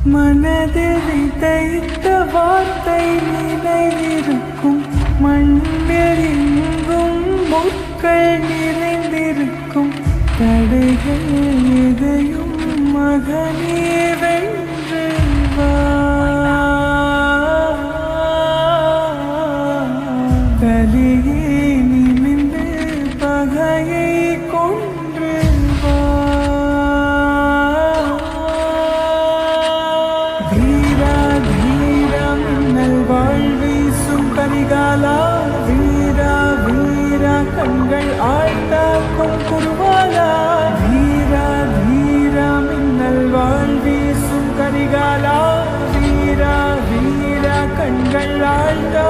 மனதில் விதைத்த வார்த்தை நினைவிருக்கும், மண்ணில் எங்கும் முட்கள் நிறைந்திருக்கும். தடைகள் எதையும் மகனே வென்று வா. கலியே நிமிந்து பகையை கொன்று வா. வீரா வீரா மின்னல் வாழ்வீசும் கரிகாலா, வீரா வீரா கண்கள் ஆழ்ந்தாக்கும் குருவாலா. வீரா வீரா மின்னல் வாழ்வீசும் கரிகாலா, வீரா வீரா கண்கள் ஆழ்ந்தா